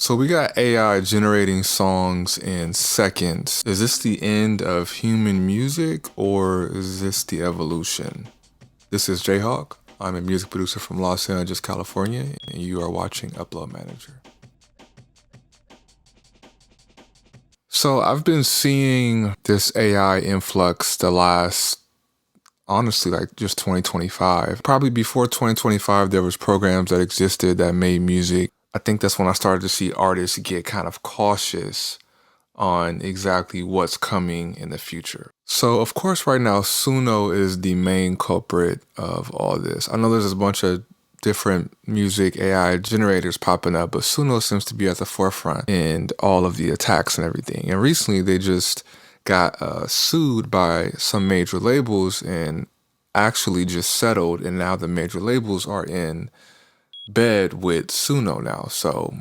So we got AI generating songs in seconds. Is this the end of human music or is this the evolution? This is Jhawk. I'm a music producer from Los Angeles, California, and you are watching Uploadmgr. So I've been seeing this AI influx the last, honestly, like just 2025. Probably before 2025, there was programs that existed that made music. I think that's when I started to see artists get kind of cautious on exactly what's coming in the future. So of course right now Suno is the main culprit of all this. I know there's a bunch of different music AI generators popping up, but Suno seems to be at the forefront in all of the attacks and everything. And recently they just got sued by some major labels and actually just settled, and now the major labels are in bed with Suno now. So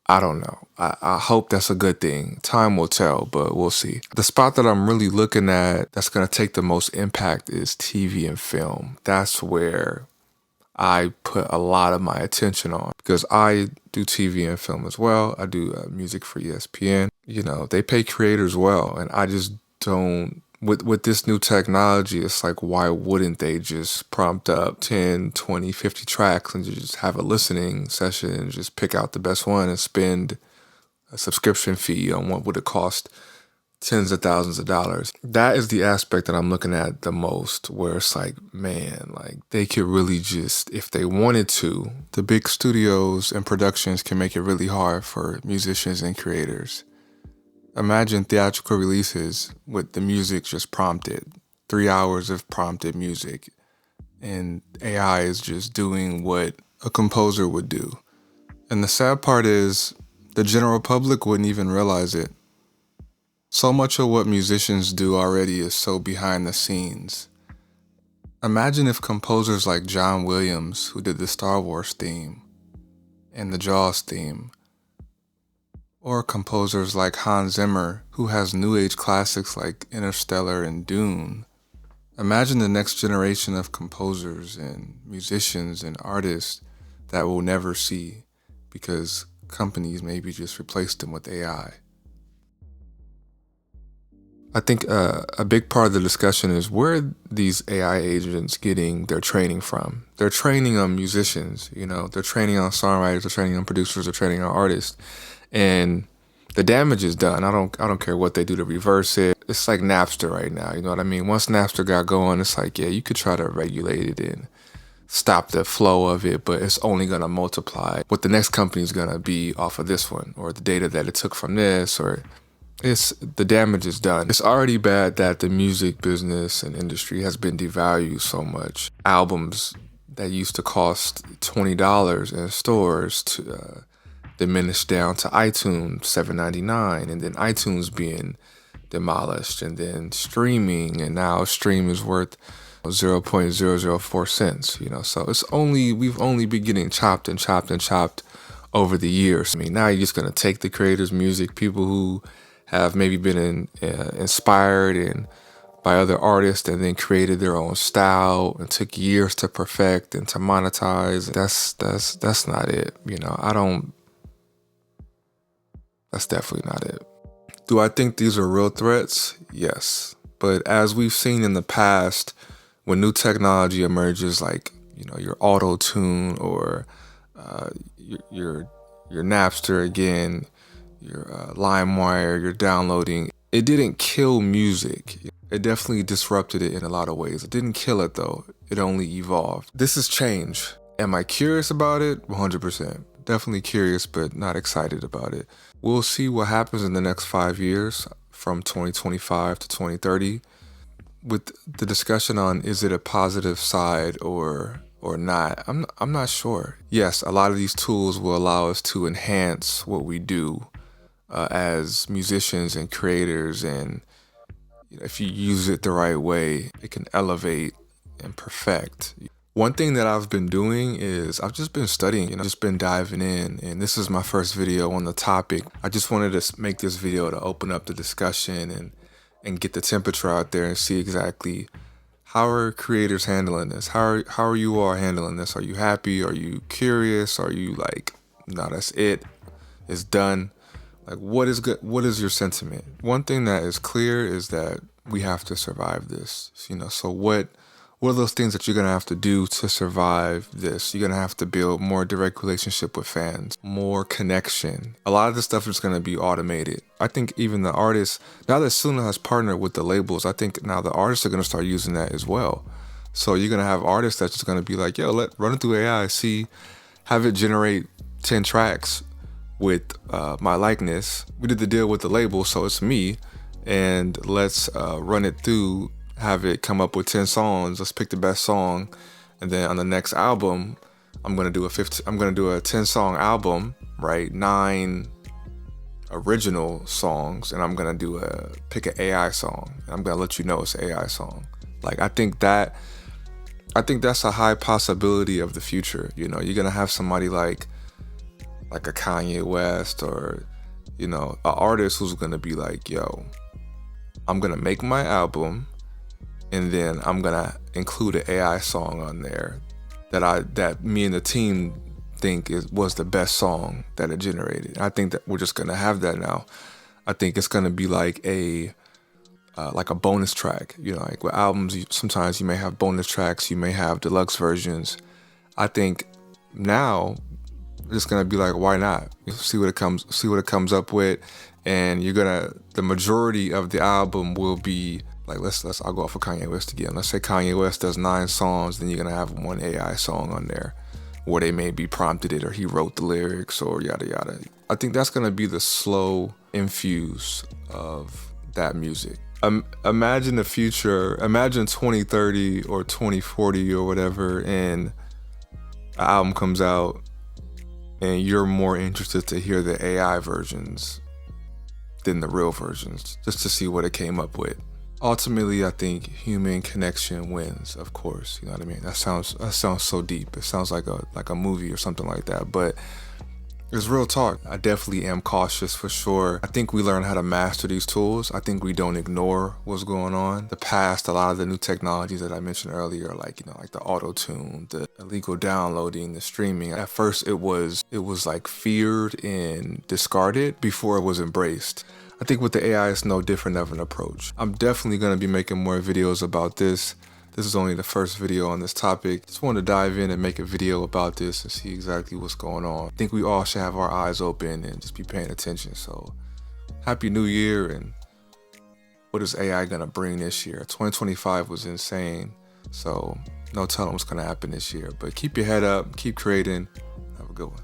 I don't know. I hope that's a good thing. Time will tell, but we'll see. The spot that I'm really looking at that's going to take the most impact is TV and film. That's where I put a lot of my attention on because I do TV and film as well. I do music for ESPN. You know, they pay creators well, and I just don't. With this new technology, it's like, why wouldn't they just prompt up 10, 20, 50 tracks and just have a listening session and just pick out the best one and spend a subscription fee on what would it cost tens of thousands of dollars? That is the aspect that I'm looking at the most, where it's like, man, like they could really just, if they wanted to, the big studios and productions can make it really hard for musicians and creators. Imagine theatrical releases with the music just prompted, 3 hours of prompted music, and AI is just doing what a composer would do. And the sad part is the general public wouldn't even realize it. So much of what musicians do already is so behind the scenes. Imagine if composers like John Williams, who did the Star Wars theme and the Jaws theme, or composers like Hans Zimmer, who has new age classics like Interstellar and Dune. Imagine the next generation of composers and musicians and artists that we'll never see because companies maybe just replaced them with AI. I think a big part of the discussion is where are these AI agents getting their training from? They're training on musicians, you know, they're training on songwriters, they're training on producers, they're training on artists. And the damage is done. I don't care what they do to reverse it. It's like Napster right now, you know what I mean? Once Napster got going, it's like, yeah, you could try to regulate it and stop the flow of it, but it's only gonna multiply. What the next company is gonna be off of this one, or the data that it took from this, or the damage is done. It's already bad that the music business and industry has been devalued so much. Albums that used to cost $20 in stores to diminished down to iTunes $7.99, and then iTunes being demolished, and then streaming, and now stream is worth 0.004 cents. You know, so we've only been getting chopped and chopped and chopped over the years. I mean, now you're just gonna take the creators' music, people who have maybe been inspired and by other artists and then created their own style and took years to perfect and to monetize. That's not it. You know, that's definitely not it. Do I think these are real threats? Yes. But as we've seen in the past, when new technology emerges, like, you know, your auto-tune or your Napster again, your LimeWire, your downloading, it didn't kill music. It definitely disrupted it in a lot of ways. It didn't kill it though. It only evolved. This is change. Am I curious about it? 100%. Definitely curious, but not excited about it. We'll see what happens in the next 5 years from 2025 to 2030 with the discussion on is it a positive side or not. I'm not sure. Yes, a lot of these tools will allow us to enhance what we do as musicians and creators, and you know, if you use it the right way, it can elevate and perfect. One thing that I've been doing is I've just been studying, you know, just been diving in, and this is my first video on the topic. I just wanted to make this video to open up the discussion and get the temperature out there and see exactly how are creators handling this? How are you all handling this? Are you happy? Are you curious? Are you like no, that's it. It's done. Like, what is good? What is your sentiment? One thing that is clear is that we have to survive this. So what are those things that you're gonna have to do to survive this? You're gonna have to build more direct relationship with fans, more connection. A lot of this stuff is gonna be automated. I think even the artists, now that Suno has partnered with the labels, I think now the artists are gonna start using that as well. So you're gonna have artists that's just gonna be like, yo, run it through AI, have it generate 10 tracks with my likeness. We did the deal with the label, so it's me, and let's run it through, have it come up with 10 songs. Let's pick the best song, and then on the next album, I'm gonna do a 10-song album, right? 9 original songs, and I'm gonna pick an AI song, and I'm gonna let you know it's an AI song. Like, I think that's a high possibility of the future. You're gonna have somebody like a Kanye West, or an artist who's gonna be like, yo, I'm gonna make my album, and then I'm gonna include an AI song on there that me and the team think was the best song that it generated. I think that we're just gonna have that now. I think it's gonna be like a bonus track. Like with albums, sometimes you may have bonus tracks, you may have deluxe versions. I think now it's gonna be like, why not? See what it comes up with, and the majority of the album will be like, I'll go off of Kanye West again. Let's say Kanye West does 9 songs, then you're gonna have one AI song on there where they maybe prompted it, or he wrote the lyrics, or yada yada. I think that's gonna be the slow infuse of that music. Imagine the future. Imagine 2030 or 2040 or whatever, and an album comes out, and you're more interested to hear the AI versions than the real versions, just to see what it came up with. Ultimately, I think human connection wins, of course. You know what I mean? That sounds so deep. It sounds like a movie or something like that, but it's real talk. I definitely am cautious for sure. I think we learn how to master these tools. I think we don't ignore what's going on. The past, a lot of the new technologies that I mentioned earlier, like the auto-tune, the illegal downloading, the streaming. At first it was like feared and discarded before it was embraced. I think with the AI, it's no different of an approach. I'm definitely gonna be making more videos about this. This is only the first video on this topic. Just wanted to dive in and make a video about this and see exactly what's going on. I think we all should have our eyes open and just be paying attention. So, Happy New Year, and what is AI gonna bring this year? 2025 was insane, so no telling what's gonna happen this year. But keep your head up, keep creating. Have a good one.